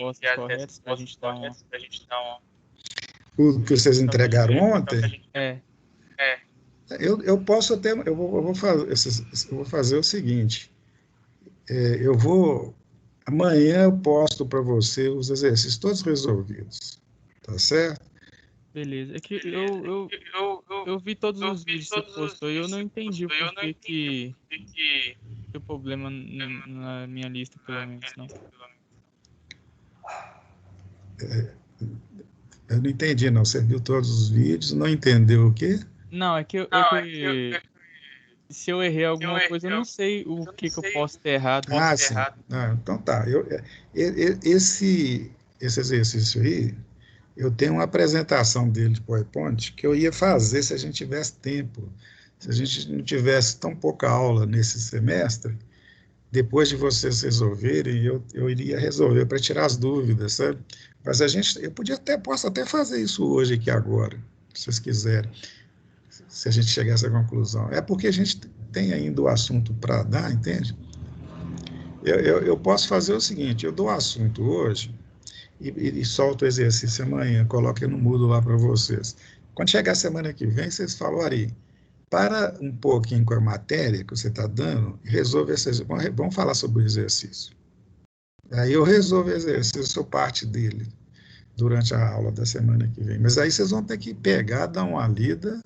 respostas corretas para a gente dar uma... O que vocês entregaram ontem? É. Eu posso até, eu vou fazer o seguinte, amanhã eu posto para você os exercícios todos resolvidos, tá certo? Beleza. É que eu vi todos os vídeos que você postou e eu não entendi o porquê que o problema na minha lista, pelo menos, não. Eu não entendi, não. Você viu todos os vídeos, não entendeu o quê? Não, é que se eu errei alguma coisa, eu não sei o que eu posso ter errado. Sim. Então tá. Esse exercício aí, eu tenho uma apresentação dele de PowerPoint que eu ia fazer se a gente tivesse tempo. Se a gente não tivesse tão pouca aula nesse semestre, depois de vocês resolverem, eu iria resolver para tirar as dúvidas, sabe? Mas posso até fazer isso hoje aqui agora, se vocês quiserem, se a gente chegar a essa conclusão. É porque a gente tem ainda o assunto para dar, entende? Eu posso fazer o seguinte, eu dou o assunto hoje e solto o exercício amanhã, coloco no Moodle lá para vocês. Quando chegar a semana que vem, vocês falam, Ari, para um pouquinho com a matéria que você está dando, resolve vamos falar sobre o exercício. Aí eu resolvo o exercício, parte dele, durante a aula da semana que vem. Mas aí vocês vão ter que pegar, dar uma lida,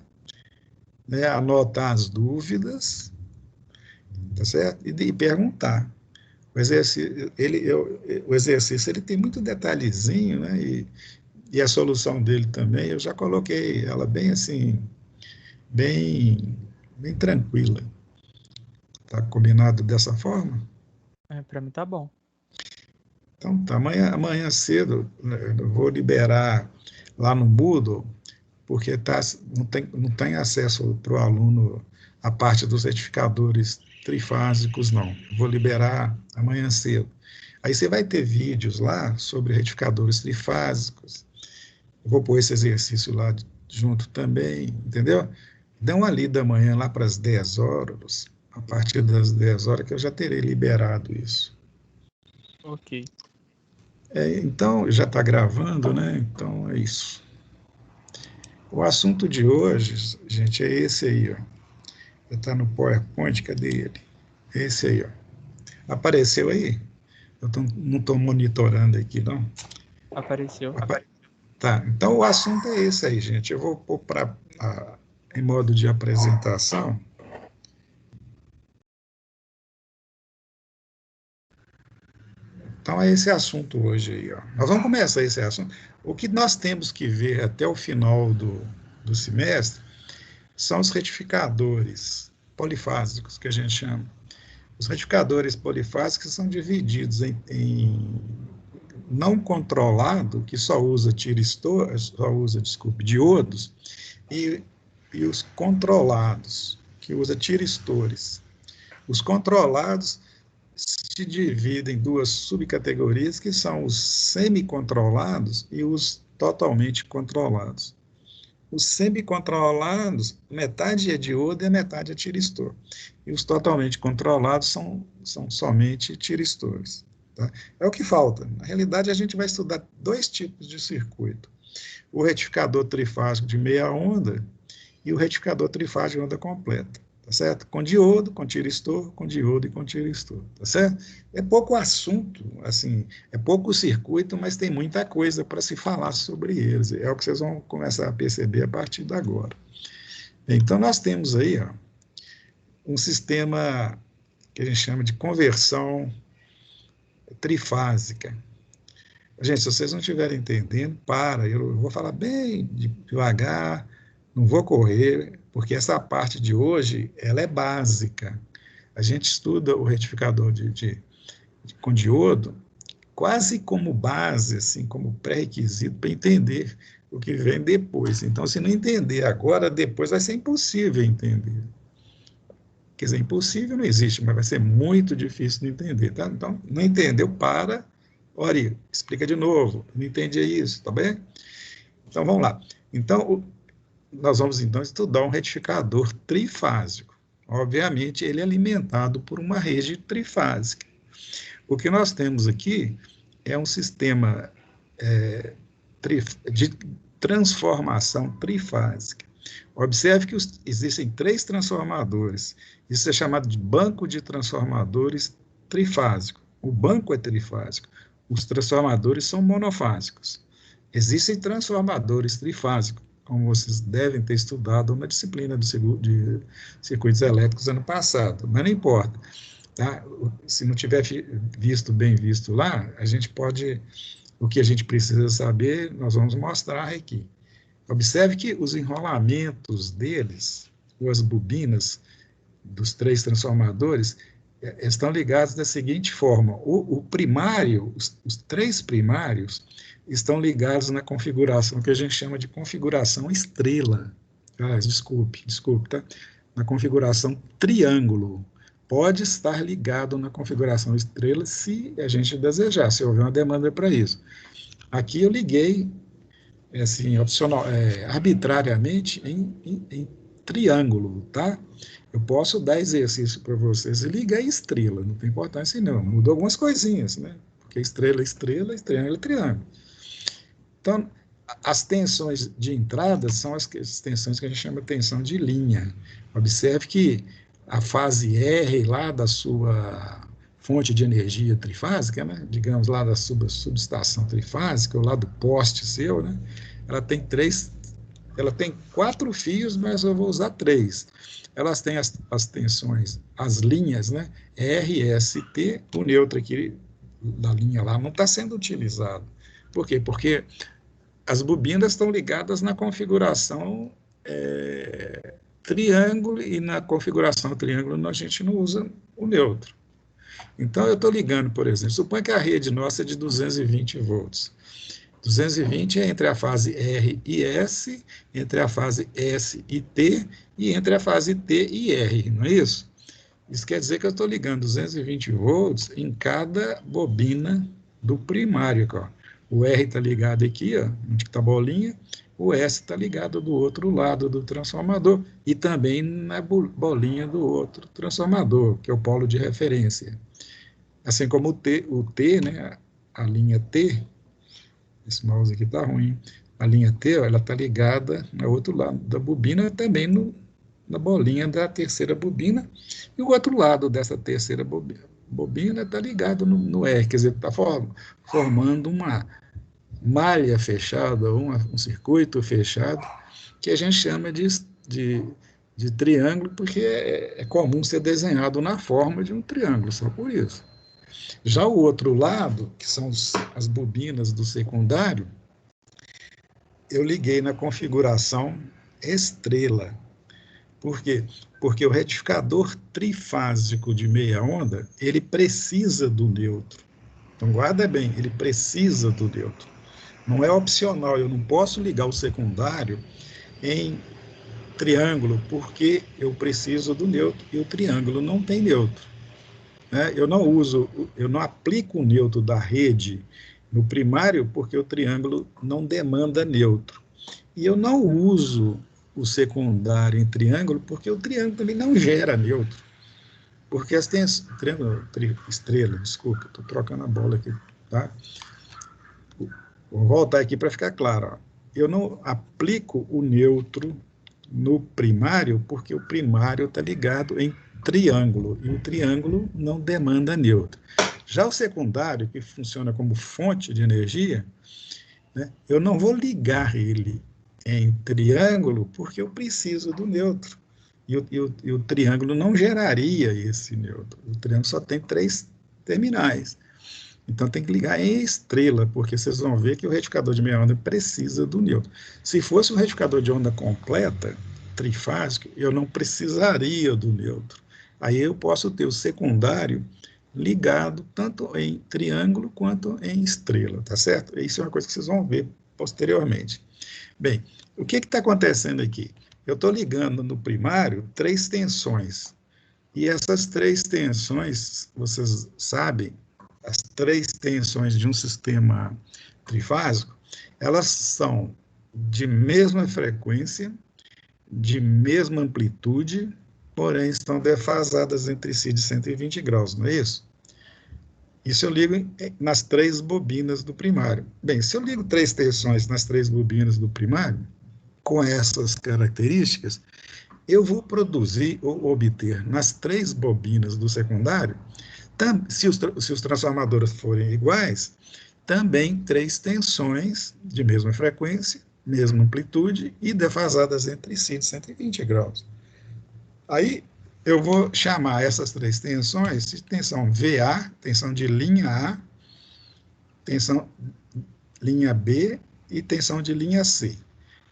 né, anotar as dúvidas, tá certo? E perguntar. O exercício ele tem muito detalhezinho, né? E a solução dele também, eu já coloquei ela bem assim, bem tranquila. Tá combinado dessa forma? Para mim tá bom. Então, tá, amanhã cedo, eu vou liberar lá no Moodle, porque não tem acesso para o aluno a parte dos retificadores trifásicos, não. Vou liberar amanhã cedo. Aí você vai ter vídeos lá sobre retificadores trifásicos. Eu vou pôr esse exercício lá junto também, entendeu? Dá uma lida amanhã lá para as 10 horas, a partir das 10 horas que eu já terei liberado isso. Ok. Então, já está gravando, né? Então, é isso. O assunto de hoje, gente, é esse aí, ó. Está no PowerPoint, cadê ele? Esse aí, ó. Apareceu aí? Eu não estou monitorando aqui, não. Apareceu. Tá, então o assunto é esse aí, gente. Eu vou pôr em modo de apresentação. Então é esse assunto hoje aí, ó. Nós vamos começar esse assunto. O que nós temos que ver até o final do semestre são os retificadores polifásicos, que a gente chama. Os retificadores polifásicos são divididos em não controlado, que só usa diodos, e os controlados, que usa tiristores. Os controlados se dividem em duas subcategorias, que são os semicontrolados e os totalmente controlados. Os semicontrolados, metade é diodo e a metade é tiristor. E os totalmente controlados são somente tiristores. Tá? É o que falta. Na realidade, a gente vai estudar dois tipos de circuito. O retificador trifásico de meia onda e o retificador trifásico de onda completa. Tá certo? Com diodo, com tiristor, com diodo e com tiristor. Tá certo? É pouco assunto, assim, é pouco circuito, mas tem muita coisa para se falar sobre eles. É o que vocês vão começar a perceber a partir de agora. Então, nós temos aí, ó, um sistema que a gente chama de conversão trifásica. Gente, se vocês não estiverem entendendo, eu vou falar bem devagar, não vou correr, porque essa parte de hoje, ela é básica. A gente estuda o retificador com diodo quase como base, assim, como pré-requisito para entender o que vem depois. Então, se não entender agora, depois vai ser impossível entender. Quer dizer, impossível não existe, mas vai ser muito difícil de entender, tá? Então, não entendeu, para, ora, explica de novo, não entendi isso, tá bem? Então, vamos lá. Então, nós vamos, então, estudar um retificador trifásico. Obviamente, ele é alimentado por uma rede trifásica. O que nós temos aqui é um sistema de transformação trifásica. Observe que existem 3 transformadores. Isso é chamado de banco de transformadores trifásico. O banco é trifásico. Os transformadores são monofásicos. Existem transformadores trifásicos, como vocês devem ter estudado na disciplina de circuitos elétricos ano passado, mas não importa. Tá? Se não tiver bem visto lá, a gente pode, o que a gente precisa saber, nós vamos mostrar aqui. Observe que os enrolamentos deles, ou as bobinas dos 3 transformadores, estão ligados da seguinte forma: o primário, os 3 primários, estão ligados na configuração que a gente chama de configuração estrela. Desculpe, tá? Na configuração triângulo. Pode estar ligado na configuração estrela se a gente desejar, se houver uma demanda para isso. Aqui eu liguei, assim, arbitrariamente em triângulo, tá? Eu posso dar exercício para vocês e ligar em estrela, não tem importância não, mudou algumas coisinhas, né? Porque estrela, triângulo, triângulo. Então, as tensões de entrada são as tensões que a gente chama de tensão de linha. Observe que a fase R lá da sua fonte de energia trifásica, né, digamos lá da subestação trifásica, ou lá do poste seu, né, ela tem 4 fios, mas eu vou usar 3. Elas têm as tensões, as linhas, né, R, S, T, o neutro aqui da linha lá não está sendo utilizado. Por quê? Porque as bobinas estão ligadas na configuração triângulo, e na configuração triângulo a gente não usa o neutro. Então, eu estou ligando, por exemplo, suponha que a rede nossa é de 220 volts. 220 é entre a fase R e S, entre a fase S e T, e entre a fase T e R, não é isso? Isso quer dizer que eu estou ligando 220 volts em cada bobina do primário. Ó. O R está ligado aqui, ó, onde está a bolinha, o S está ligado do outro lado do transformador e também na bolinha do outro transformador, que é o polo de referência. Assim como o T, né, a linha T, esse mouse aqui está ruim, a linha T, ó, ela está ligada no outro lado da bobina, também na bolinha da terceira bobina, e o outro lado dessa terceira bobina está ligado no R, quer dizer, está formando uma malha fechada, um circuito fechado, que a gente chama de triângulo, porque é comum ser desenhado na forma de um triângulo, só por isso. Já o outro lado, que são as bobinas do secundário, eu liguei na configuração estrela. Por quê? Porque o retificador trifásico de meia onda, ele precisa do neutro. Então, guarda bem, ele precisa do neutro. Não é opcional, eu não posso ligar o secundário em triângulo, porque eu preciso do neutro, e o triângulo não tem neutro. Né? Eu não aplico o neutro da rede no primário, porque o triângulo não demanda neutro. E eu não uso o secundário em triângulo, porque o triângulo também não gera neutro. Porque as tensões... Estrela, desculpa, estou trocando a bola aqui, tá? Vou voltar aqui para ficar claro. Ó. Eu não aplico o neutro no primário, porque o primário está ligado em triângulo, e o triângulo não demanda neutro. Já o secundário, que funciona como fonte de energia, né, eu não vou ligar ele em triângulo, porque eu preciso do neutro. E o triângulo não geraria esse neutro. O triângulo só tem 3 terminais. Então, tem que ligar em estrela, porque vocês vão ver que o retificador de meia onda precisa do neutro. Se fosse um retificador de onda completa, trifásico, eu não precisaria do neutro. Aí eu posso ter o secundário ligado tanto em triângulo quanto em estrela, tá certo? Isso é uma coisa que vocês vão ver posteriormente. Bem, o que está acontecendo aqui? Eu estou ligando no primário 3 tensões. E essas 3 tensões, vocês sabem, as 3 tensões de um sistema trifásico, elas são de mesma frequência, de mesma amplitude, porém estão defasadas entre si de 120 graus, não é isso? Isso eu ligo nas 3 bobinas do primário. Bem, se eu ligo 3 tensões nas 3 bobinas do primário, com essas características, eu vou produzir ou obter nas 3 bobinas do secundário, se os transformadores forem iguais, também 3 tensões de mesma frequência, mesma amplitude e defasadas entre si de 120 graus. Aí eu vou chamar essas 3 tensões de tensão VA, tensão de linha A, tensão linha B e tensão de linha C.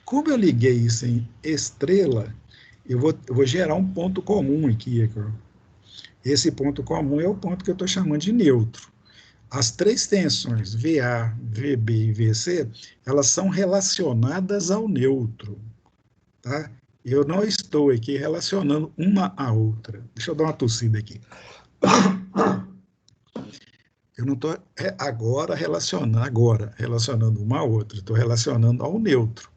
Como eu liguei isso em estrela, eu vou gerar um ponto comum aqui. Esse ponto comum é o ponto que eu estou chamando de neutro. As 3 tensões, VA, VB e VC, elas são relacionadas ao neutro. Tá? Eu não estou aqui relacionando uma à outra. Deixa eu dar uma tossida aqui. Eu não estou agora relacionando uma à outra, estou relacionando ao neutro.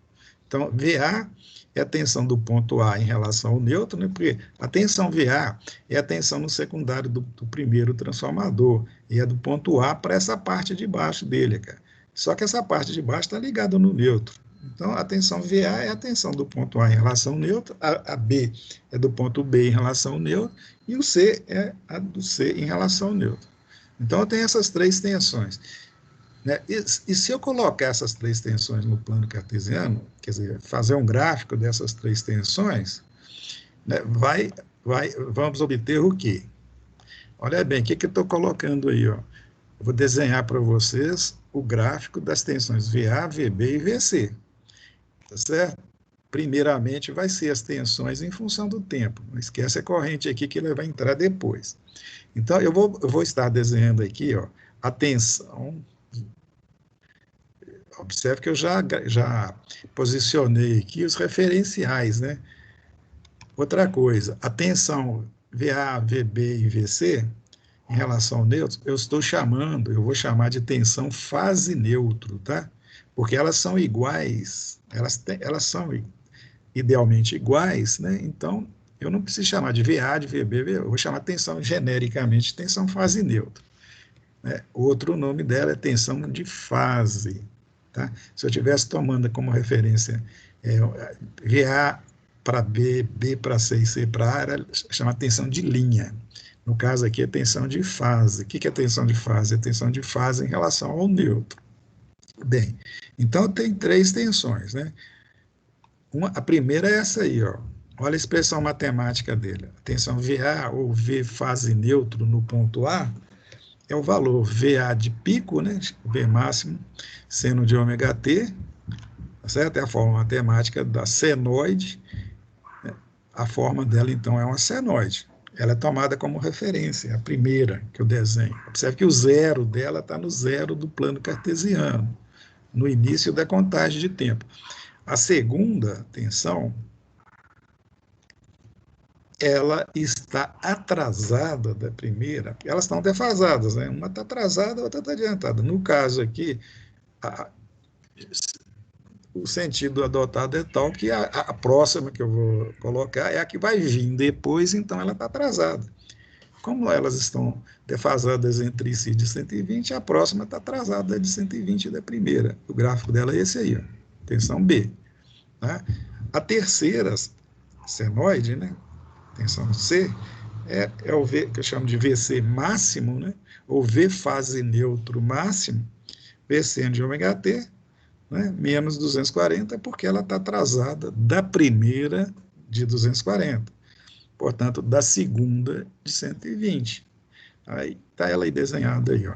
Então, VA é a tensão do ponto A em relação ao neutro, né? Porque a tensão VA é a tensão no secundário do primeiro transformador, e é do ponto A para essa parte de baixo dele, cara. Só que essa parte de baixo está ligada no neutro. Então, a tensão VA é a tensão do ponto A em relação ao neutro, a B é do ponto B em relação ao neutro, e o C é a do C em relação ao neutro. Então, eu tenho essas 3 tensões. Né? E se eu colocar essas 3 tensões no plano cartesiano, quer dizer, fazer um gráfico dessas 3 tensões, né, vamos obter o quê? Olha bem, o que eu estou colocando aí? Ó? Eu vou desenhar para vocês o gráfico das tensões VA, VB e VC. Tá certo? Primeiramente, vai ser as tensões em função do tempo. Não esquece a corrente aqui que ele vai entrar depois. Então, eu vou estar desenhando aqui, ó, a tensão. Observe que eu já posicionei aqui os referenciais, né? Outra coisa, a tensão VA, VB e VC, em relação ao neutro, eu vou chamar de tensão fase neutro, tá? Porque elas são iguais, elas são idealmente iguais, né? Então, eu não preciso chamar de VA, de VB, eu vou chamar tensão genericamente tensão fase neutra. Né? Outro nome dela é tensão de fase. Tá? Se eu estivesse tomando como referência VA para B, B para C e C para A, era chama tensão de linha. No caso aqui é tensão de fase. O que é tensão de fase? É tensão de fase em relação ao neutro. Bem, então tem 3 tensões, né? A primeira é essa aí, ó. Olha a expressão matemática dele. A tensão VA ou V fase neutro no ponto A é o valor VA de pico, né? V máximo, seno de ômega t, certo? É a forma matemática da senoide. A forma dela, então, é uma senoide. Ela é tomada como referência, a primeira que eu desenho. Observe que o zero dela está no zero do plano cartesiano, no início da contagem de tempo. A segunda tensão, ela está atrasada da primeira, elas estão defasadas, né? Uma está atrasada, a outra está adiantada. No caso aqui, o sentido adotado é tal que a próxima que eu vou colocar é a que vai vir depois, então ela está atrasada. Como elas estão defasadas entre si de 120, a próxima está atrasada de 120 da primeira. O gráfico dela é esse aí, ó, tensão B. Tá? A terceira senoide, né? Tensão C, é o V, que eu chamo de VC máximo, né? Ou V fase neutro máximo, VC de ômega t, né? Menos 240, porque ela está atrasada da primeira de 240. Portanto, da segunda de 120. Aí está ela aí desenhada aí, ó.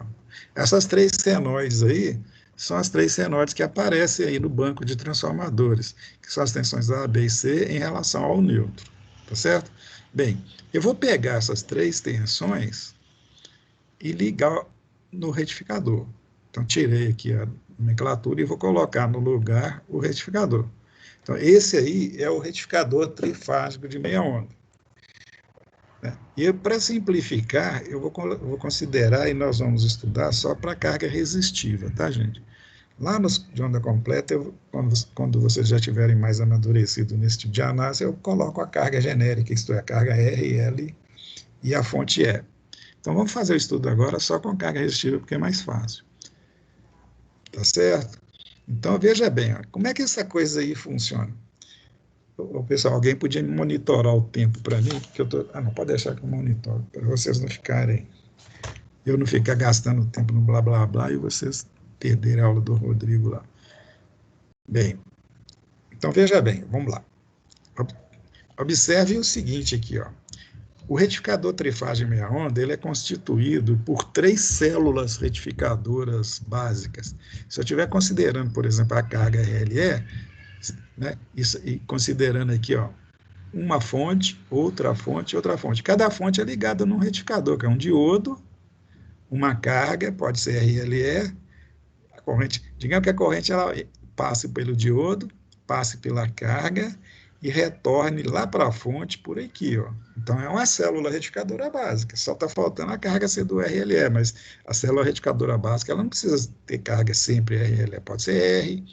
Essas 3 senoides aí são as 3 senoides que aparecem aí no banco de transformadores, que são as tensões A, B e C em relação ao neutro. Tá certo? Bem, eu vou pegar essas 3 tensões e ligar no retificador. Então, tirei aqui a nomenclatura e vou colocar no lugar o retificador. Então, esse aí é o retificador trifásico de meia onda. E para simplificar, eu vou considerar, e nós vamos estudar só para carga resistiva, tá, gente? Lá de onda completa, quando vocês já estiverem mais amadurecidos nesse tipo de análise, eu coloco a carga genérica, isto é, a carga R, L e a fonte E. Então, vamos fazer o estudo agora só com carga resistível, porque é mais fácil. Tá certo? Então, veja bem, ó, como é que essa coisa aí funciona? Ô, pessoal, alguém podia monitorar o tempo para mim? Que eu tô... Ah, não, pode deixar que eu monitoro, para vocês não ficarem... Eu não ficar gastando tempo no blá, blá, blá, e vocês perderem a aula do Rodrigo lá. Bem, então veja bem, vamos lá. Observe o seguinte aqui, ó. O retificador trifásico de meia onda ele é constituído por 3 células retificadoras básicas. Se eu estiver considerando, por exemplo, a carga RLE, né, isso, e considerando aqui, ó, uma fonte, outra fonte, outra fonte. Cada fonte é ligada num retificador, que é um diodo, uma carga, pode ser RLE, a corrente, digamos que a corrente ela passe pelo diodo, passe pela carga e retorne lá para a fonte por aqui, ó. Então é uma célula retificadora básica, só está faltando a carga ser do RLE, mas a célula retificadora básica ela não precisa ter carga sempre RLE, pode ser R,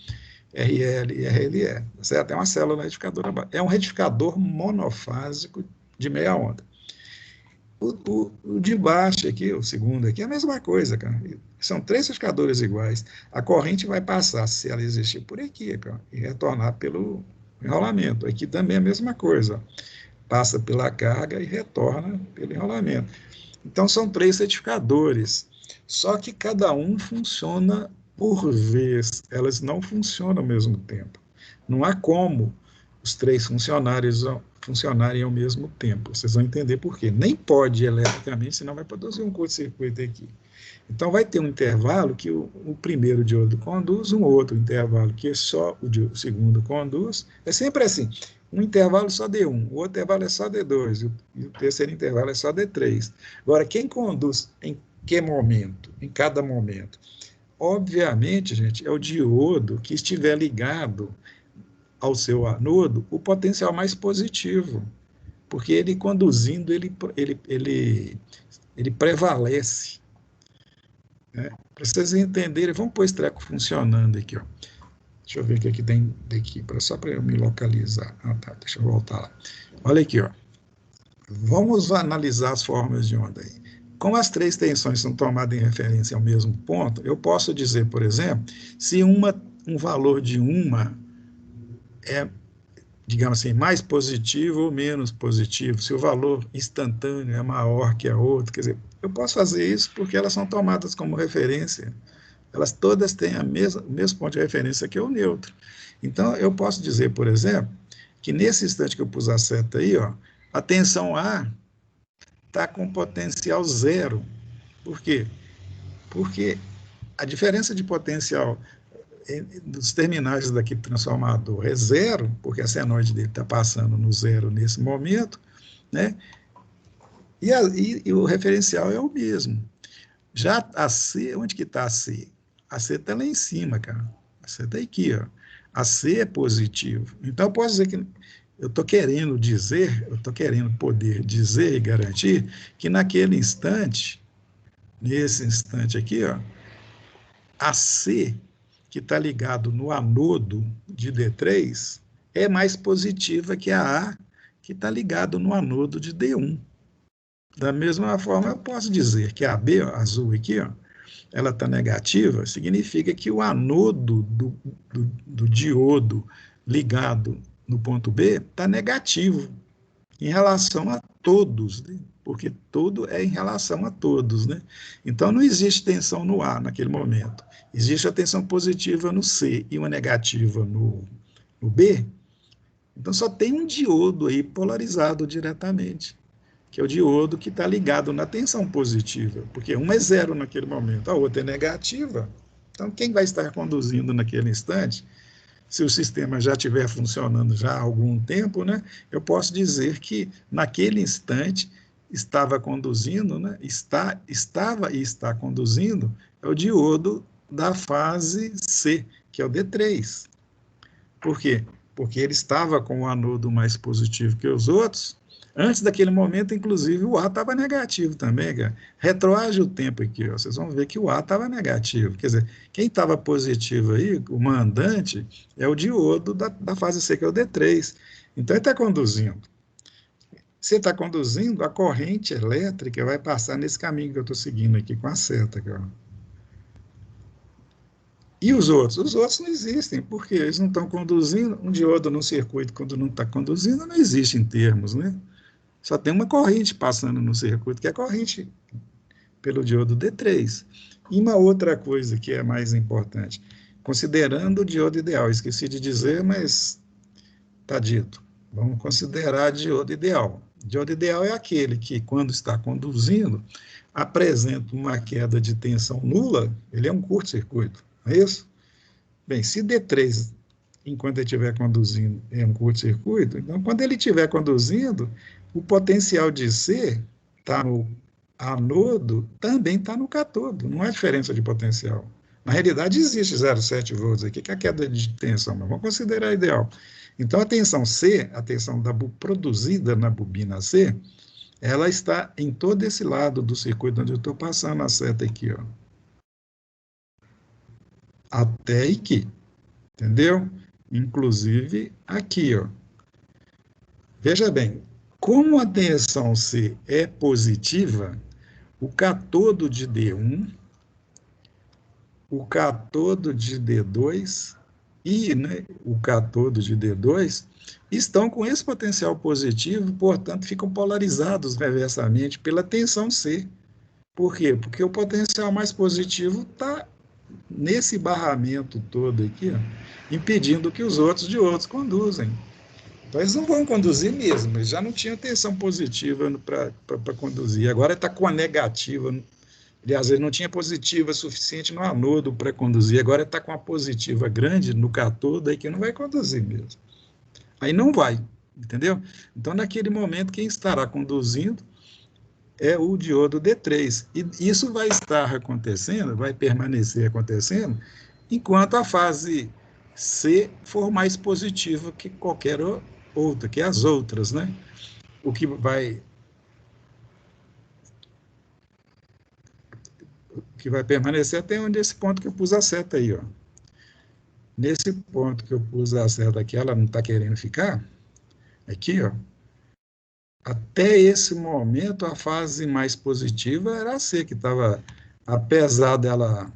RL e RLE, certo? É uma célula retificadora básica. É um retificador monofásico de meia onda. O de baixo aqui, o segundo aqui, é a mesma coisa, cara. São 3 retificadores iguais. A corrente vai passar, se ela existir, por aqui, cara, e retornar pelo enrolamento. Aqui também é a mesma coisa. Passa pela carga e retorna pelo enrolamento. Então, são 3 retificadores. Só que cada um funciona por vez. Elas não funcionam ao mesmo tempo. Não há como os 3 funcionarem ao mesmo tempo. Vocês vão entender por quê. Nem pode eletricamente, senão vai produzir um curto-circuito aqui. Então, vai ter um intervalo que o primeiro diodo conduz, um outro intervalo que só o segundo conduz. É sempre assim. Um intervalo só D1, o outro intervalo é só D2, e o terceiro intervalo é só D3. Agora, quem conduz em que momento? Em cada momento? Obviamente, gente, é o diodo que estiver ligado ao seu anodo o potencial mais positivo, porque ele conduzindo, ele prevalece. Né? Para vocês entenderem, vamos pôr esse treco funcionando aqui. Ó. Deixa eu ver o que tem daqui, só para eu me localizar. Ah, tá, deixa eu voltar lá. Olha aqui, ó. Vamos analisar as formas de onda aí. Como as 3 tensões são tomadas em referência ao mesmo ponto, eu posso dizer, por exemplo, se um valor de uma é, digamos assim, mais positivo ou menos positivo, se o valor instantâneo é maior que a outra, quer dizer, eu posso fazer isso porque elas são tomadas como referência. Elas todas têm o mesmo ponto de referência que é o neutro. Então, eu posso dizer, por exemplo, que nesse instante que eu pus a seta aí, ó, a tensão A está com potencial 0. Por quê? Porque a diferença de potencial dos terminais daquele transformador é 0, porque a senoide dele está passando no 0 nesse momento, né? E o referencial é o mesmo. Já a C, onde que está a C? A C está lá em cima, cara. A C está aqui, ó. A C é positivo. Então, eu posso dizer que eu estou querendo poder dizer e garantir que naquele instante, nesse instante aqui, ó, a C, que está ligado no anodo de D3, é mais positiva que a A, que está ligado no anodo de D1. Da mesma forma, eu posso dizer que a B, ó, azul aqui, ó, ela está negativa, significa que o anodo do diodo ligado no ponto B está negativo em relação a todos, né? Porque tudo é em relação a todos. Né? Então, não existe tensão no A naquele momento. Existe a tensão positiva no C e uma negativa no B. Então, só tem um diodo aí polarizado diretamente, que é o diodo que está ligado na tensão positiva, porque uma é 0 naquele momento, a outra é negativa. Então, quem vai estar conduzindo naquele instante, se o sistema já estiver funcionando já há algum tempo, né, eu posso dizer que naquele instante estava conduzindo, né, estava e está conduzindo, é o diodo da fase C, que é o D3. Por quê? Porque ele estava com o anodo mais positivo que os outros. Antes daquele momento, inclusive, o A estava negativo também. Cara. Retroage o tempo aqui, ó, vocês vão ver que o A estava negativo. Quer dizer, quem estava positivo aí, o mandante, é o diodo da fase C, que é o D3. Então, ele está conduzindo. Você está conduzindo, a corrente elétrica vai passar nesse caminho que eu estou seguindo aqui com a seta. Aqui, ó. E os outros? Os outros não existem, porque eles não estão conduzindo. Um diodo num circuito, quando não está conduzindo, não existe em termos, né? Só tem uma corrente passando no circuito, que é a corrente pelo diodo D3. E uma outra coisa que é mais importante, considerando o diodo ideal, esqueci de dizer, mas está dito. Vamos considerar diodo ideal. Diodo ideal é aquele que, quando está conduzindo, apresenta uma queda de tensão nula, ele é um curto-circuito, não é isso? Bem, se D3, enquanto ele estiver conduzindo, é um curto-circuito, então, quando ele estiver conduzindo, o potencial de C está no anodo, também está no catodo, não há diferença de potencial. Na realidade, existe 0,7 volts aqui, que é a queda de tensão, mas vamos considerar ideal. Então, a tensão C, a tensão produzida na bobina C, ela está em todo esse lado do circuito onde eu estou passando a seta aqui, ó. Até aqui, entendeu? Inclusive aqui, ó. Veja bem, como a tensão C é positiva, o catodo de D1, o catodo de D2 e, né, o catodo de D2 estão com esse potencial positivo, portanto, ficam polarizados reversamente pela tensão C. Por quê? Porque o potencial mais positivo está nesse barramento todo aqui, ó, impedindo que os outros diodos conduzem. Então, eles não vão conduzir mesmo, eles já não tinham tensão positiva para conduzir, agora está com a negativa. Aliás, ele não tinha positiva suficiente no anodo para conduzir, agora está com a positiva grande no catodo, aí que não vai conduzir mesmo. Aí não vai, entendeu? Então, naquele momento, quem estará conduzindo é o diodo D3. E isso vai estar acontecendo, vai permanecer acontecendo, enquanto a fase C for mais positiva que qualquer outra, que as outras, né? O que vai permanecer até onde esse ponto que eu pus a seta aí, ó. Nesse ponto que eu pus a seta aqui, ela não está querendo ficar, aqui, ó. Até esse momento, a fase mais positiva era a C, que estava, apesar dela,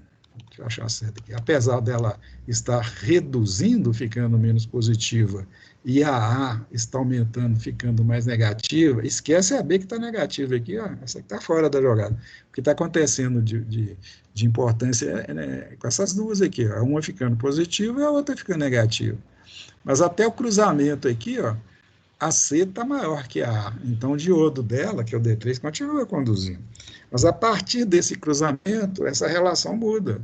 deixa eu achar certo aqui, apesar dela estar reduzindo, ficando menos positiva, e a A está aumentando, ficando mais negativa, esquece a B que está negativa aqui, ó, essa que está fora da jogada. O que está acontecendo de importância é com essas duas aqui, ó, uma ficando positiva e a outra ficando negativa. Mas até o cruzamento aqui, ó, a C está maior que a A, então o diodo dela, que é o D3, continua conduzindo. Mas a partir desse cruzamento, essa relação muda.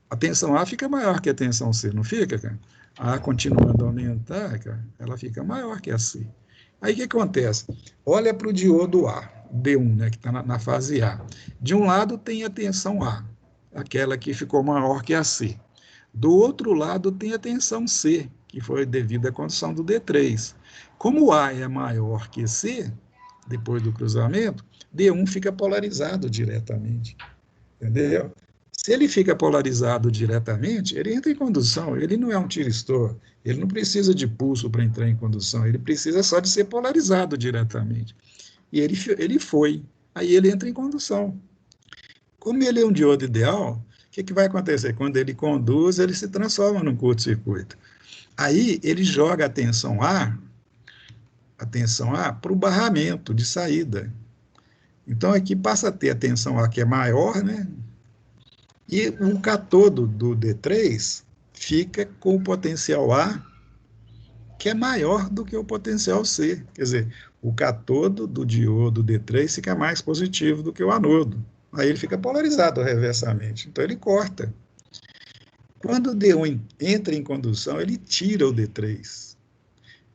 A tensão A fica maior que a tensão C, não fica, cara? A A continuando a aumentar, cara, ela fica maior que a C. Aí o que acontece? Olha para o diodo A, D1, né, que está na fase A. De um lado tem a tensão A, aquela que ficou maior que a C. Do outro lado tem a tensão C, que foi devido à condição do D3. Como A é maior que C, depois do cruzamento, D1 fica polarizado diretamente, entendeu? Se ele fica polarizado diretamente, ele entra em condução, ele não é um tiristor, ele não precisa de pulso para entrar em condução, ele precisa só de ser polarizado diretamente. E ele foi, aí ele entra em condução. Como ele é um diodo ideal, o que vai acontecer? Quando ele conduz, ele se transforma num curto-circuito. Aí ele joga a tensão A para o barramento de saída. Então aqui passa a ter a tensão A que é maior, né? E o catodo do D3 fica com o potencial A que é maior do que o potencial C. Quer dizer, o catodo do diodo D3 fica mais positivo do que o anodo. Aí ele fica polarizado reversamente. Então ele corta. Quando o D1 entra em condução, ele tira o D3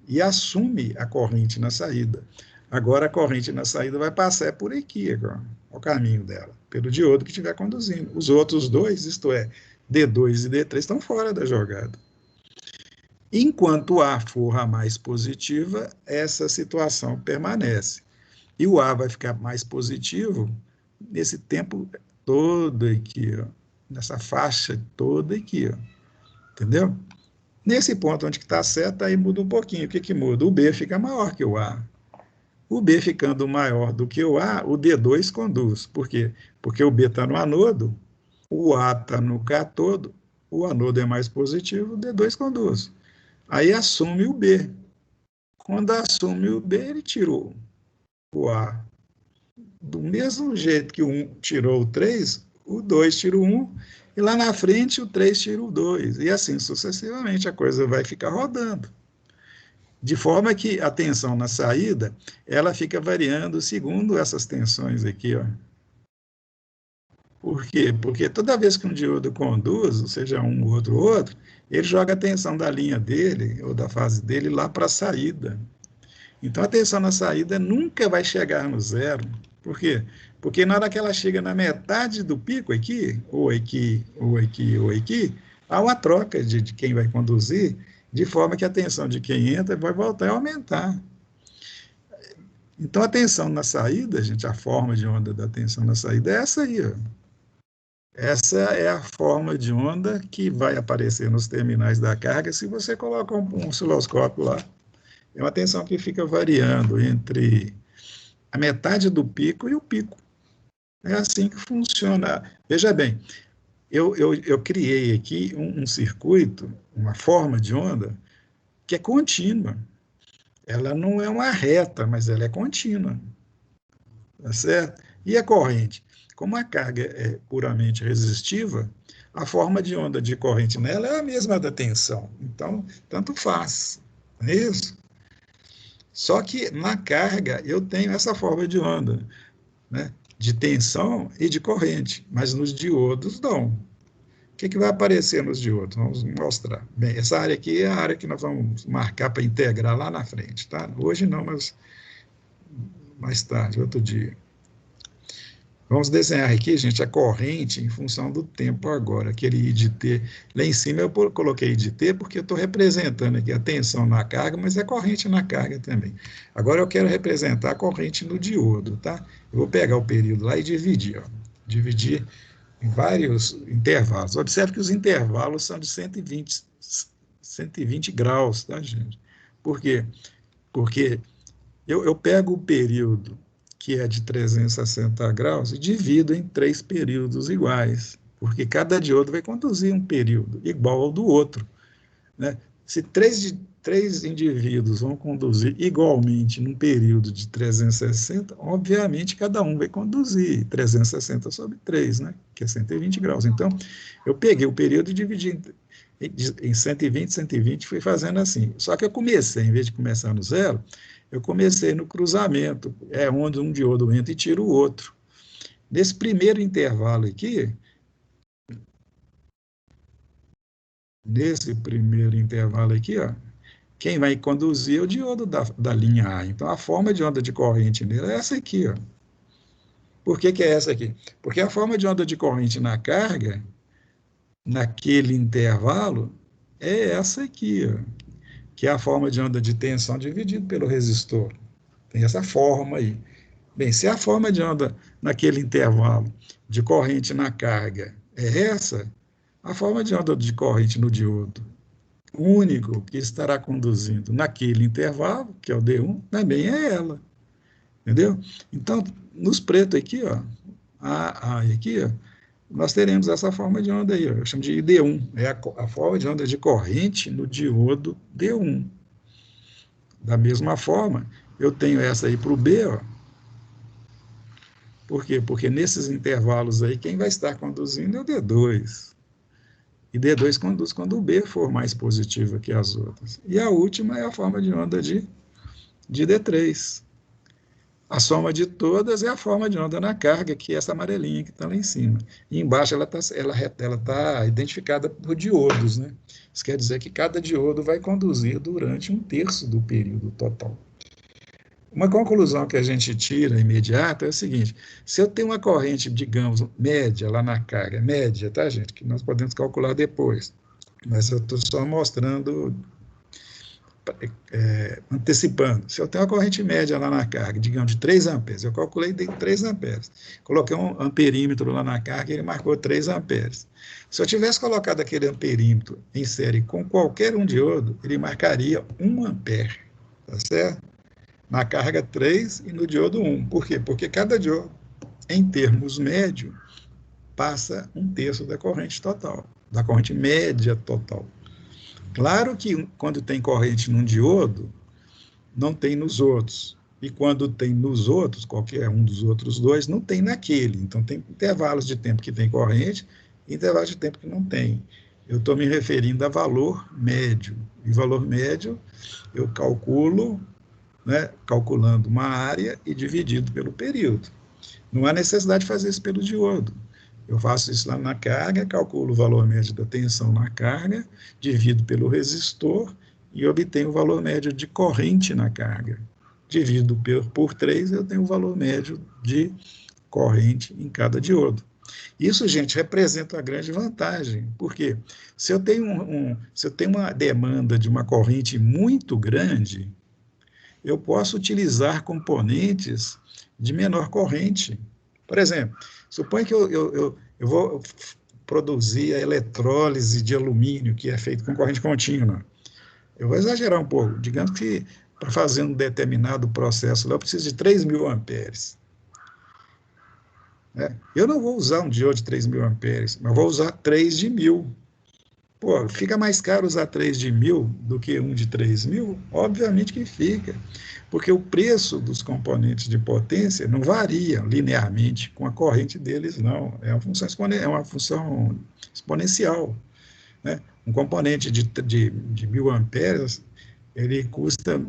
e assume a corrente na saída. Agora a corrente na saída vai passar por aqui, agora, o caminho dela, pelo diodo que estiver conduzindo. Os outros dois, isto é, D2 e D3, estão fora da jogada. Enquanto A for a mais positiva, essa situação permanece. E o A vai ficar mais positivo nesse tempo todo aqui, ó, nessa faixa toda aqui, ó, entendeu? Nesse ponto onde está certo, aí muda um pouquinho. O que muda? O B fica maior que o A. O B ficando maior do que o A, o D2 conduz. Por quê? Porque o B está no anodo, o A está no cátodo, o anodo é mais positivo, o D2 conduz. Aí assume o B. Quando assume o B, ele tirou o A. Do mesmo jeito que o 1 tirou o 3, o 2 tira o 1, e lá na frente o 3 tira o 2. E assim sucessivamente a coisa vai ficar rodando. De forma que a tensão na saída, ela fica variando segundo essas tensões aqui, ó. Por quê? Porque toda vez que um diodo conduz, seja um ou outro, ele joga a tensão da linha dele, ou da fase dele, lá para a saída. Então a tensão na saída nunca vai chegar no zero. Por quê? Porque na hora que ela chega na metade do pico aqui, ou aqui, ou aqui, ou aqui, há uma troca de quem vai conduzir, de forma que a tensão de quem entra vai voltar a aumentar. Então a tensão na saída, gente, a forma de onda da tensão na saída é essa aí, ó. Essa é a forma de onda que vai aparecer nos terminais da carga se você coloca um osciloscópio lá. É uma tensão que fica variando entre a metade do pico e o pico. É assim que funciona. Veja bem, eu criei aqui um circuito, uma forma de onda, que é contínua. Ela não é uma reta, mas ela é contínua. Tá certo? E a corrente? Como a carga é puramente resistiva, a forma de onda de corrente nela é a mesma da tensão. Então, tanto faz. Não é isso? Só que na carga eu tenho essa forma de onda, né? De tensão e de corrente, mas nos diodos não. O que vai aparecer nos diodos? Vamos mostrar. Bem, essa área aqui é a área que nós vamos marcar para integrar lá na frente, tá? Hoje não, mas mais tarde, outro dia. Vamos desenhar aqui, gente, a corrente em função do tempo agora, aquele I de T. Lá em cima eu coloquei I de T porque eu estou representando aqui a tensão na carga, mas é corrente na carga também. Agora eu quero representar a corrente no diodo, tá? Eu vou pegar o período lá e dividir, ó. Dividir em vários intervalos. Observe que os intervalos são de 120 graus, tá, gente? Por quê? Porque eu pego o período que é de 360 graus, e divido em 3 períodos iguais, porque cada diodo vai conduzir um período igual ao do outro. Né? Se três indivíduos vão conduzir igualmente num período de 360, obviamente cada um vai conduzir 360 sobre 3, né? Que é 120 graus. Então, eu peguei o período e dividi em 120, 120, fui fazendo assim. Só que eu comecei, em vez de começar no zero, eu comecei no cruzamento, é onde um diodo entra e tira o outro. Nesse primeiro intervalo aqui, ó, quem vai conduzir é o diodo da linha A. Então, a forma de onda de corrente nele é essa aqui, ó. Por que é essa aqui? Porque a forma de onda de corrente na carga, naquele intervalo, é essa aqui, ó, que é a forma de onda de tensão dividido pelo resistor. Tem essa forma aí. Bem, se a forma de onda naquele intervalo de corrente na carga é essa, a forma de onda de corrente no diodo único que estará conduzindo naquele intervalo, que é o D1, também é ela. Entendeu? Então, nos pretos aqui, ó, aqui, ó, nós teremos essa forma de onda aí, ó, eu chamo de ID1, é a forma de onda de corrente no diodo D1. Da mesma forma, eu tenho essa aí para o B, ó. Por quê? Porque nesses intervalos aí, quem vai estar conduzindo é o D2. E D2 conduz quando o B for mais positivo que as outras. E a última é a forma de onda de D3. A soma de todas é a forma de onda na carga, que é essa amarelinha que está lá em cima. E embaixo ela tá identificada por diodos, né? Isso quer dizer que cada diodo vai conduzir durante 1/3 do período total. Uma conclusão que a gente tira imediata é o seguinte: se eu tenho uma corrente, digamos, média lá na carga, média, tá, gente? Que nós podemos calcular depois, mas eu estou só mostrando, antecipando. Se eu tenho uma corrente média lá na carga, digamos, de 3 amperes, eu calculei de 3 amperes. Coloquei um amperímetro lá na carga e ele marcou 3 amperes. Se eu tivesse colocado aquele amperímetro em série com qualquer um diodo, ele marcaria 1 ampere, tá certo? na carga 3 e no diodo 1. Por quê? Porque cada diodo, em termos médio, passa 1/3 da corrente total, da corrente média total. Claro que quando tem corrente num diodo, não tem nos outros. E quando tem nos outros, qualquer um dos outros dois, não tem naquele. Então, tem intervalos de tempo que tem corrente e intervalos de tempo que não tem. Eu estou me referindo a valor médio. E valor médio eu calculo, né, calculando uma área e dividido pelo período. Não há necessidade de fazer isso pelo diodo. Eu faço isso lá na carga, calculo o valor médio da tensão na carga, divido pelo resistor e obtenho o valor médio de corrente na carga. Divido por 3, eu tenho o valor médio de corrente em cada diodo. Isso, gente, representa uma grande vantagem, porque se eu tenho, se eu tenho uma demanda de uma corrente muito grande, eu posso utilizar componentes de menor corrente. Por exemplo, suponha que eu vou produzir a eletrólise de alumínio, que é feito com corrente contínua. Eu vou exagerar um pouco. Digamos que para fazer um determinado processo, eu preciso de 3.000 amperes. Eu não vou usar um diodo de 3.000 amperes, mas vou usar 3 de 1.000. Pô, fica mais caro usar 3 de 1.000 do que um de 3.000? Obviamente que fica, porque o preço dos componentes de potência não varia linearmente com a corrente deles, não. É uma função exponencial. Né? Um componente de 1.000 amperes, ele custa,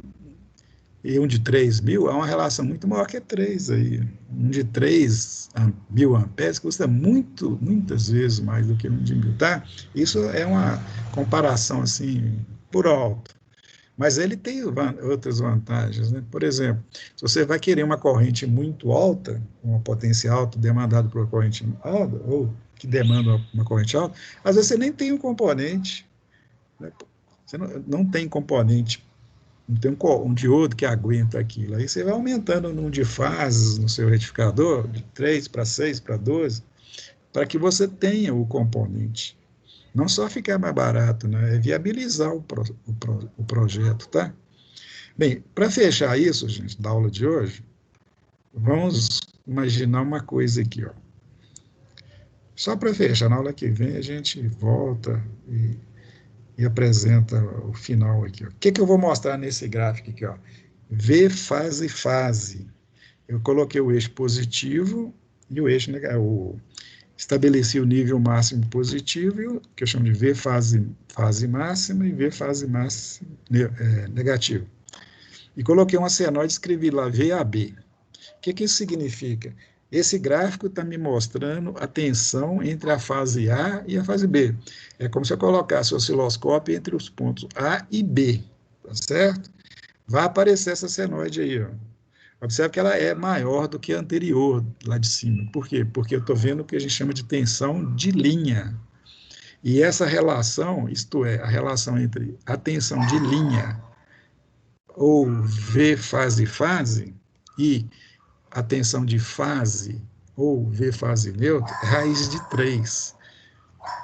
e um de 3.000, há uma relação muito maior que 3 aí. Um de 3.000 amperes custa muitas vezes mais do que um de 1.000, tá? Isso é uma comparação, assim, por alto. Mas ele tem outras vantagens, né? Por exemplo, se você vai querer uma corrente muito alta, uma potência alta demandada por uma corrente alta, ou que demanda uma corrente alta, às vezes você nem tem um componente, né? Você não tem componente, não tem um diodo que aguenta aquilo. Aí você vai aumentando o número de fases no seu retificador, de 3 para 6 para 12, para que você tenha o componente. Não só ficar mais barato, né? É viabilizar o projeto, tá? Bem, para fechar isso, gente, da aula de hoje, vamos imaginar uma coisa aqui, ó. Só para fechar, na aula que vem a gente volta e apresenta o final aqui, ó. O que eu vou mostrar nesse gráfico aqui, ó? V fase fase. Eu coloquei o eixo positivo e o eixo negativo. Estabeleci o nível máximo positivo, que eu chamo de V fase máxima e V fase máxima negativa. E coloquei uma senoide e escrevi lá VAB. O que isso significa? Esse gráfico está me mostrando a tensão entre a fase A e a fase B. É como se eu colocasse o osciloscópio entre os pontos A e B, tá certo? Vai aparecer essa senoide aí, ó. Observe que ela é maior do que a anterior, lá de cima. Por quê? Porque eu estou vendo o que a gente chama de tensão de linha. E essa relação, isto é, a relação entre a tensão de linha, ou V fase-fase, e a tensão de fase, ou V fase neutra, é raiz de 3.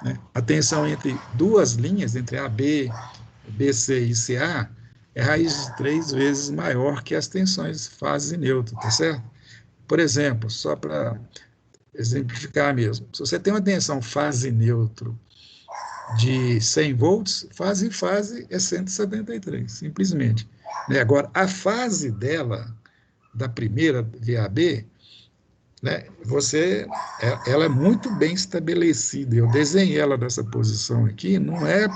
Né? A tensão entre duas linhas, entre AB, BC e CA, é raiz de 3 vezes maior que as tensões fase neutra, tá certo? Por exemplo, só para exemplificar mesmo, se você tem uma tensão fase neutro de 100 volts, fase é 173, simplesmente. Agora, a fase dela, da primeira VAB, né, ela é muito bem estabelecida. Eu desenhei ela dessa posição aqui, não é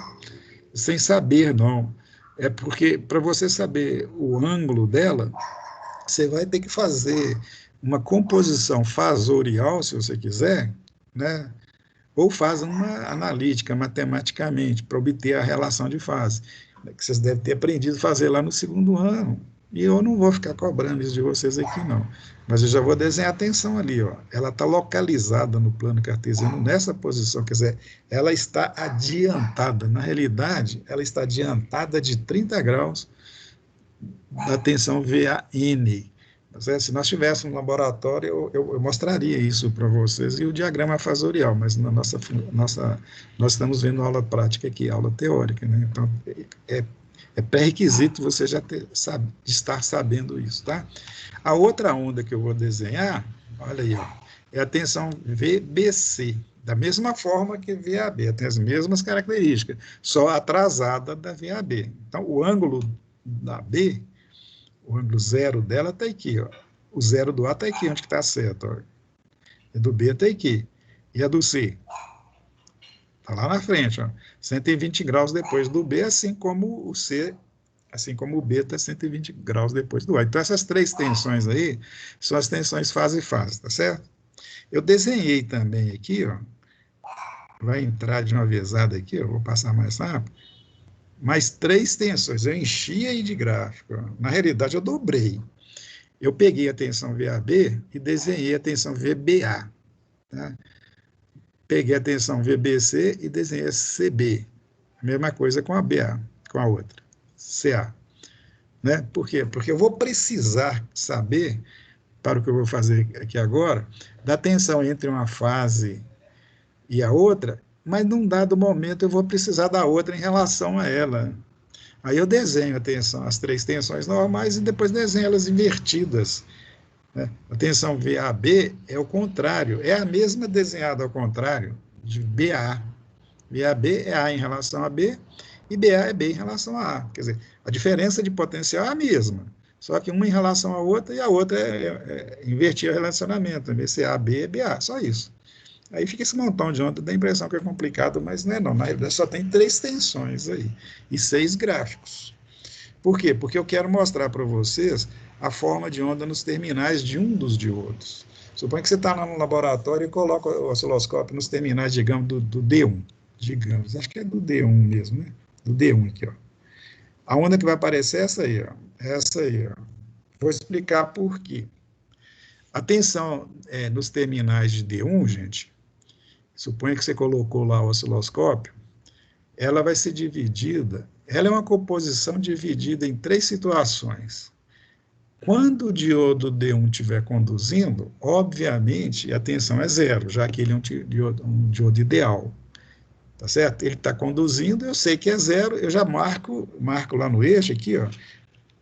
sem saber, não. É porque, para você saber o ângulo dela, você vai ter que fazer uma composição fasorial, se você quiser, né? Ou faz uma analítica, matematicamente, para obter a relação de fase, que vocês devem ter aprendido a fazer lá no segundo ano. E eu não vou ficar cobrando isso de vocês aqui, não. Mas eu já vou desenhar a tensão ali, ó. Ela está localizada no plano cartesiano nessa posição, quer dizer, ela está adiantada. Na realidade, ela está adiantada de 30 graus da tensão VAN. Se nós tivéssemos um laboratório, eu mostraria isso para vocês, e o diagrama fasorial, mas nós estamos vendo aula prática aqui, aula teórica, né? Então, é É pré-requisito você já estar sabendo isso, tá? A outra onda que eu vou desenhar, olha aí, ó, é a tensão VBC, da mesma forma que VAB, tem as mesmas características, só atrasada da VAB. Então, o ângulo da B, o ângulo zero dela está aqui, ó. O zero do A está aqui, onde está certo, ó. E do B está aqui. E a do C? Está lá na frente, ó. 120 graus depois do B, assim como o C, assim como o B está 120 graus depois do A. Então, essas três tensões aí são as tensões fase e fase, tá certo? Eu desenhei também aqui, ó, vai entrar de uma vezada aqui, eu vou passar mais rápido, mais três tensões, eu enchi aí de gráfico. Ó. Na realidade, eu dobrei. Eu peguei a tensão VAB e desenhei a tensão VBA. Tá? Peguei a tensão VBC e desenhei a CB. A mesma coisa com a BA, com a outra, CA. Né? Por quê? Porque eu vou precisar saber, para o que eu vou fazer aqui agora, da tensão entre uma fase e a outra, mas num dado momento eu vou precisar da outra em relação a ela. Aí eu desenho a tensão, as três tensões normais e depois desenho elas invertidas. Né? A tensão VAB é o contrário, é a mesma desenhada ao contrário de BA. VAB é A em relação a B e BA é B em relação a A. Quer dizer, a diferença de potencial é a mesma, só que uma em relação à outra e a outra é invertir o relacionamento. Em vez de ser AB, é BA, só isso. Aí fica esse montão de onda, dá a impressão que é complicado, mas não é não. Na realidade, só tem três tensões aí e 6 gráficos. Por quê? Porque eu quero mostrar para vocês a forma de onda nos terminais de um dos diodos. Suponha que você está no laboratório e coloca o osciloscópio nos terminais, digamos, do D1. Digamos, acho que é do D1 mesmo, né? Do D1 aqui, ó. A onda que vai aparecer é essa aí, ó. Essa aí, ó. Vou explicar por quê. A tensão nos terminais de D1, gente, suponha que você colocou lá o osciloscópio, ela vai ser dividida, ela é uma composição dividida em três situações. Quando o diodo D1 estiver conduzindo, obviamente a tensão é zero, já que ele é um diodo ideal. Tá certo? Ele está conduzindo, eu sei que é zero, eu já marco lá no eixo, aqui, ó,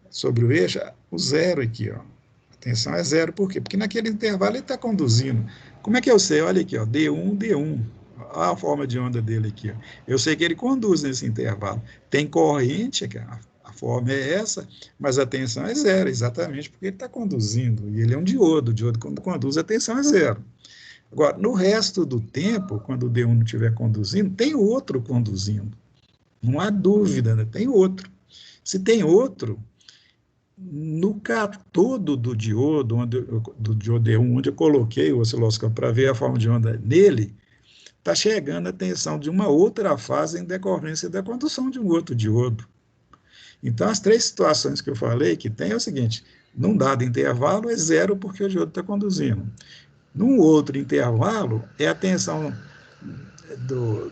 sobre o eixo, o zero aqui, ó. A tensão é zero, por quê? Porque naquele intervalo ele está conduzindo. Como é que eu sei? Olha aqui, ó, D1, D1. Olha a forma de onda dele aqui. Ó. Eu sei que ele conduz nesse intervalo. Tem corrente, a forma é essa, mas a tensão é zero, exatamente porque ele está conduzindo. E ele é um diodo. O diodo, quando conduz, a tensão é zero. Agora, no resto do tempo, quando o D1 não estiver conduzindo, tem outro conduzindo. Não há dúvida, né? Tem outro. Se tem outro, no catodo do diodo, do diodo D1, onde eu coloquei o osciloscópio para ver a forma de onda nele, está chegando a tensão de uma outra fase em decorrência da condução de um outro diodo. Então, as três situações que eu falei que tem é o seguinte, num dado intervalo é zero porque o diodo está conduzindo. Num outro intervalo, é a tensão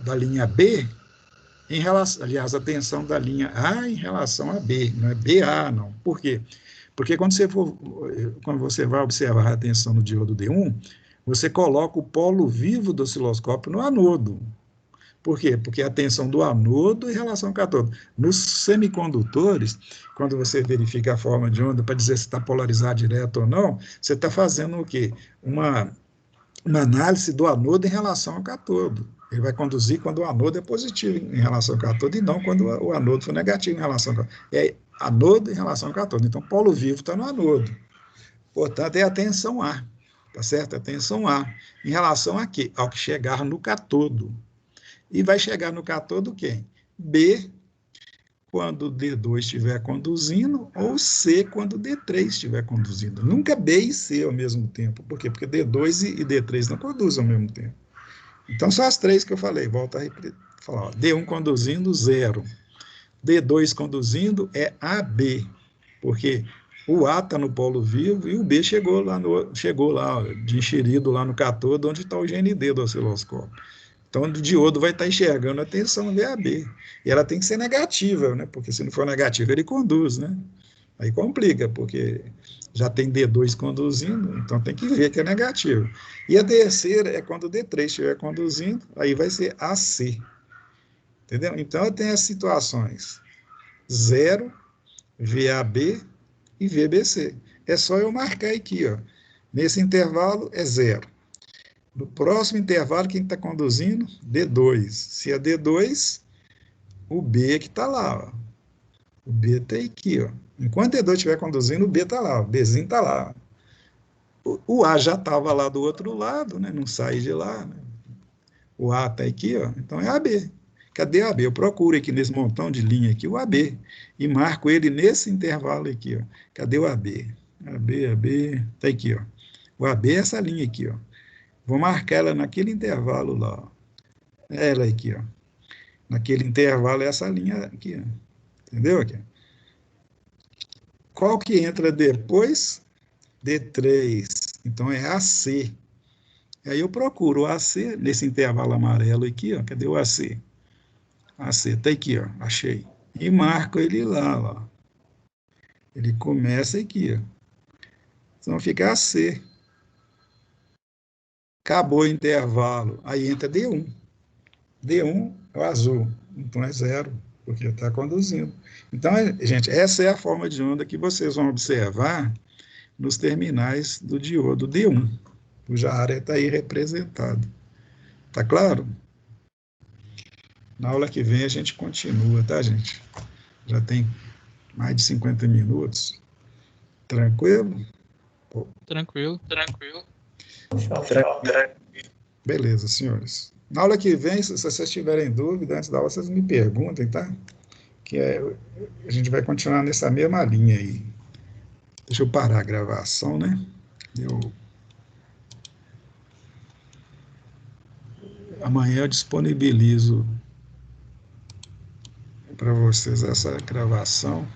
da linha B em relação, aliás, a tensão da linha A em relação a B, não é BA, não. Por quê? Porque quando você vai observar a tensão no diodo D1, você coloca o polo vivo do osciloscópio no anodo. Por quê? Porque a tensão do anodo em relação ao cátodo. Nos semicondutores, quando você verifica a forma de onda para dizer se está polarizado direto ou não, você está fazendo o quê? Uma análise do anodo em relação ao cátodo. Ele vai conduzir quando o anodo é positivo em relação ao cátodo e não quando o anodo for negativo em relação ao cátodo. É anodo em relação ao cátodo. Então, o polo vivo está no anodo. Portanto, é a tensão A, tá certo? A tensão A. Em relação a quê? Ao que chegar no cátodo. E vai chegar no cátodo quem? B, quando o D2 estiver conduzindo, ou C, quando o D3 estiver conduzindo. Nunca B e C ao mesmo tempo. Por quê? Porque D2 e D3 não conduzem ao mesmo tempo. Então, são as três que eu falei. Volto a falar. Ó, D1 conduzindo, 0. D2 conduzindo é AB, porque o A está no polo vivo e o B chegou lá de enxerido lá no cátodo, onde está o GND do osciloscópio. Então, o diodo vai estar enxergando a tensão VAB. E ela tem que ser negativa, né? Porque se não for negativa, ele conduz, né? Aí complica, porque já tem D2 conduzindo, então tem que ver que é negativo. E a terceira é quando o D3 estiver conduzindo, aí vai ser AC. Entendeu? Então, tem as situações 0, VAB e VBC. É só eu marcar aqui, ó. Nesse intervalo é 0. No próximo intervalo, quem está conduzindo? D2. Se é D2, o B que está lá, ó. O B está aqui, ó. Enquanto o D2 estiver conduzindo, o B está lá, o Bzinho está lá. O A já estava lá do outro lado, né? Não sai de lá, né? O A está aqui, ó. Então é AB. Cadê o AB? Eu procuro aqui nesse montão de linha aqui o AB e marco ele nesse intervalo aqui, ó. Cadê o AB? AB, está aqui, ó. O AB é essa linha aqui, ó. Vou marcar ela naquele intervalo lá, ó. Ela aqui, ó. Naquele intervalo é essa linha aqui, ó. Entendeu aqui? Qual que entra depois? D3. Então é AC. Aí eu procuro o AC nesse intervalo amarelo aqui, ó. Cadê o AC? AC, tá aqui, ó. Achei. E marco ele lá, ó. Ele começa aqui, ó. Então fica AC. Acabou o intervalo. Aí entra D1. D1 é o azul. Então é 0, porque está conduzindo. Então, gente, essa é a forma de onda que vocês vão observar nos terminais do diodo D1, cuja área está aí representada. Tá claro? Na aula que vem a gente continua, tá, gente? Já tem mais de 50 minutos. Tranquilo? Tranquilo. Beleza, senhores. Na aula que vem, se vocês tiverem dúvida, antes da aula, vocês me perguntem, tá? A gente vai continuar nessa mesma linha aí. Deixa eu parar a gravação, né? Amanhã eu disponibilizo para vocês essa gravação.